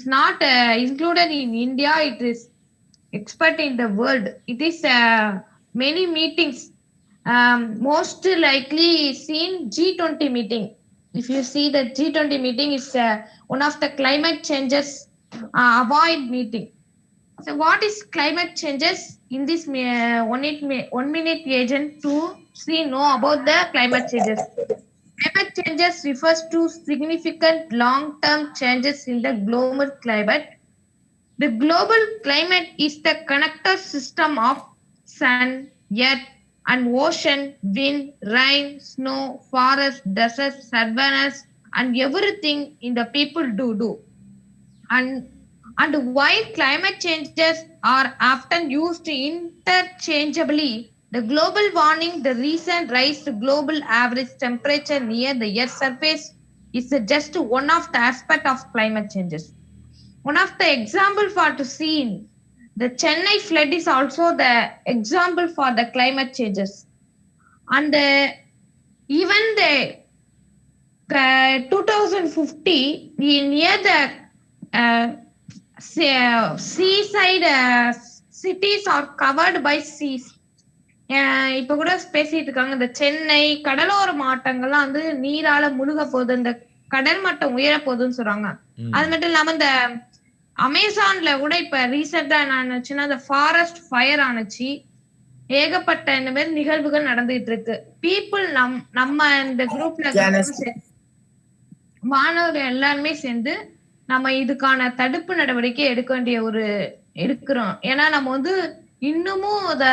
not included in India. It is expert in the world. It is many meetings. Most likely seen G20 meeting. If you see the G20 meeting is one of the climate changes avoid meeting. So what is climate changes? In this 1 minute agent to see know about the climate changes. Climate changes refers to significant long-term changes in the global climate. The global climate is the connector system of sun, earth, and ocean, wind, rain, snow, forest, deserts, savannas, and everything in the people do. And while climate changes are often used interchangeably, the global warming, the recent rise to global average temperature near the Earth's surface is just one of the aspect of climate changes. One of the example for to see the Chennai flood is also the example for the climate changes. And even the 2050 near the seaside cities are covered by seas. இப்ப கூட பேசிட்டு இருக்காங்க இந்த சென்னை கடலோர மாவட்டங்கள்லாம் வந்து நீரால முழுக போகுது, இந்த கடல் மட்டம் உயர போகுதுன்னு சொல்றாங்க. அது மட்டும் இல்லாம இந்த அமேசான்ல கூட இப்ப ரீசெண்டா என்ன ஆச்சுன்னா இந்த ஃபாரஸ்ட் ஃபயர் ஆனுச்சு. ஏகப்பட்ட இந்த மாதிரி நிகழ்வுகள் நடந்துகிட்டு இருக்கு. பீப்புள் நம்ம இந்த குரூப்ல மாணவர்கள் எல்லாருமே சேர்ந்து நம்ம இதுக்கான தடுப்பு நடவடிக்கை எடுக்க வேண்டிய எடுக்கிறோம். ஏன்னா நம்ம வந்து இன்னமும் அத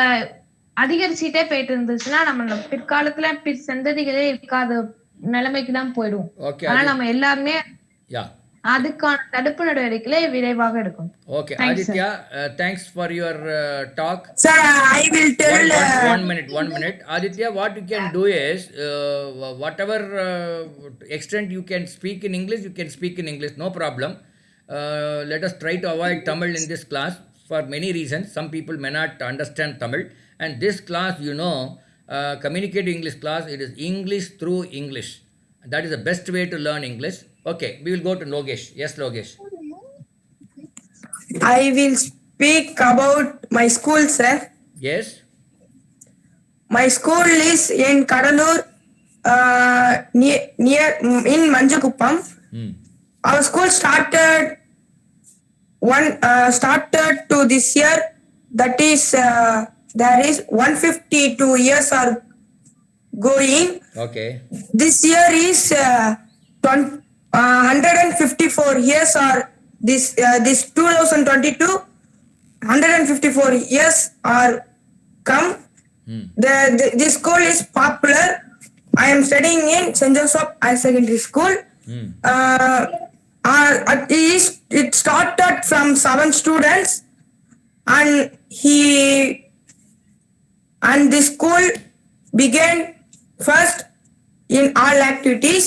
அதிகரிச்சுட்டே போயிட்டு இருந்துச்சுன்னா நம்ம பிற்காலத்துல சந்ததிகளே இருக்காத நிலைமைக்கு தான் போயிடும். ஆனா நம்ம எல்லாருமே அதுக்கான தடுப்பு நடவடிக்கைகளை விரைவாக எடுக்கணும்.
Okay, Aditya, thanks for your talk.
Sir, I will tell.
One minute. Aditya, what you can do is, whatever extent you can speak in English, you can speak in English, no problem. Let us try to avoid Tamil in this class for many reasons. Some people may not understand Tamil. And this class, communicative English class, it is English through English. That is the best way to learn English. Okay, we will go to Logesh. Yes, Logesh.
I will speak about my school, sir.
Yes.
My school is in Kadalur, near in Manjakuppam. Our school started to this year. That is, there is 152 years are going.
Okay.
This year is 154 years are this 2022. 154 years are come. This school is popular. I am studying in St. Joseph Higher Secondary School. It started from 7 students, and the school began first in all activities.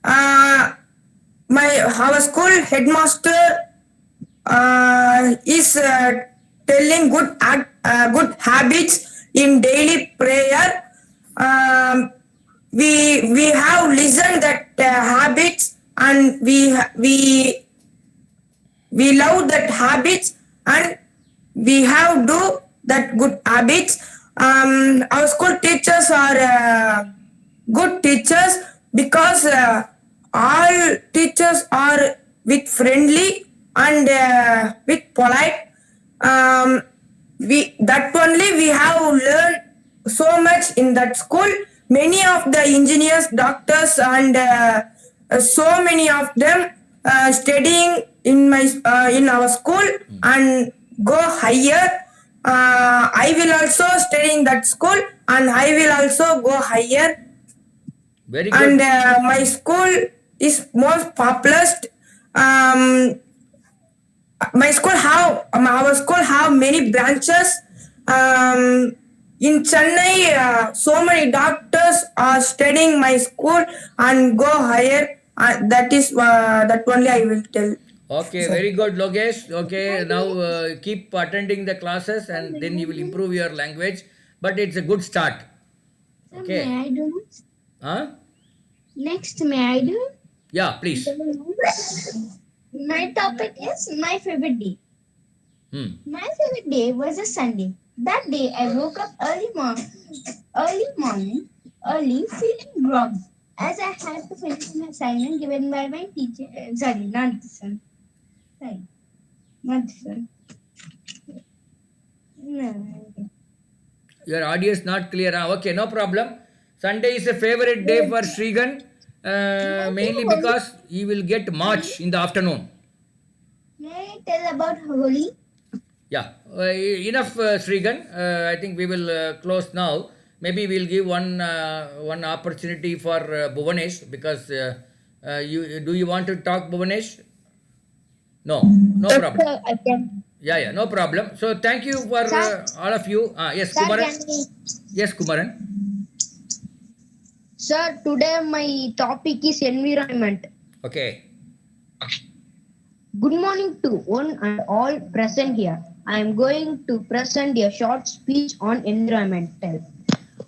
Our school headmaster is telling good habits in daily prayer. We have listened that habits, and we love that habits, and we have do that good habits. Our school teachers are good teachers because all teachers are with friendly and with polite. We have learned so much in that school. Many of the engineers, doctors, and so many of them studying in our school and go higher. I will also study in that school, and I will also go higher.
Very good.
And my school is most popular. Our school have many branches. In Chennai, so many doctors are studying my school and go higher. That only I will tell.
Okay, very good, Logesh. Okay, now keep attending the classes, and then you will improve your language. But it's a good start. Okay.
May I do?
Huh?
Next, may I do?
Yeah, please.
My topic is my favorite day. My favorite day was a Sunday. That day I woke up early morning, feeling groggy, as I had to finish an assignment given by my teacher. Sorry, not this one. No.
Your audio is not clear. Okay, no problem. Sunday is a favorite day for Srigan, mainly because he will get March in the afternoon.
May I tell about Holi?
Yeah, enough, Srigan. I think we will close now. Maybe we'll give one opportunity for Bhuvanesh, because you want to talk, Bhuvanesh? No, no problem.
Sir, I can.
Yeah, no problem. So thank you for
Sir,
all of you. Yes,
sir,
Kumaran.
can we,
Yes, Kumaran.
sir, today my topic is environment.
Okay.
Good morning to one and all present here. I am going to present a short speech on environmental.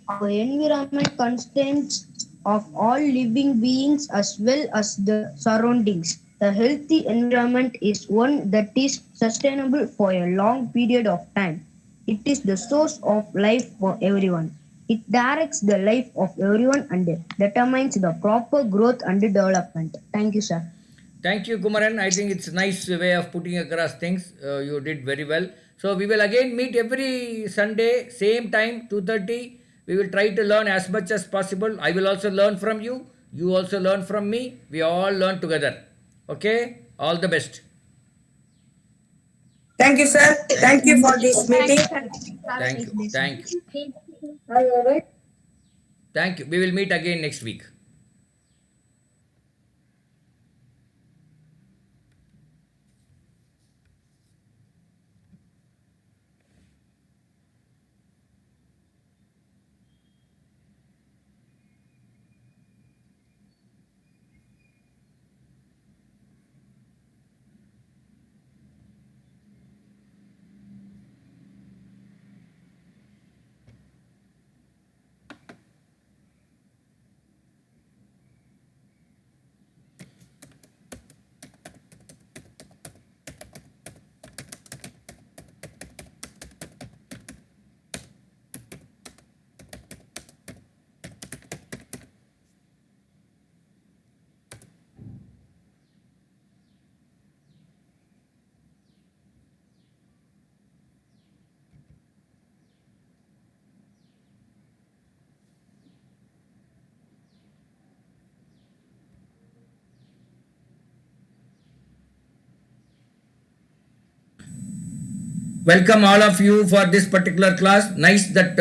Our environment consists of all living beings as well as the surroundings. The healthy environment is one that is sustainable for a long period of time. It is the source of life for everyone. It directs the life of everyone and determines the proper growth and development. Thank you, sir.
Thank you, Kumaran. I think it's a nice way of putting across things. You did very well. So we will again meet every Sunday, same time, 2:30. We will try to learn as much as possible. I will also learn from you. You also learn from me. We all learn together. Okay? All the best.
Thank you, sir. Thank you for this meeting.
Thank you. Thank you.
Are you alright?
Thank you. We will meet again next week. Welcome all of you for this particular class. Nice that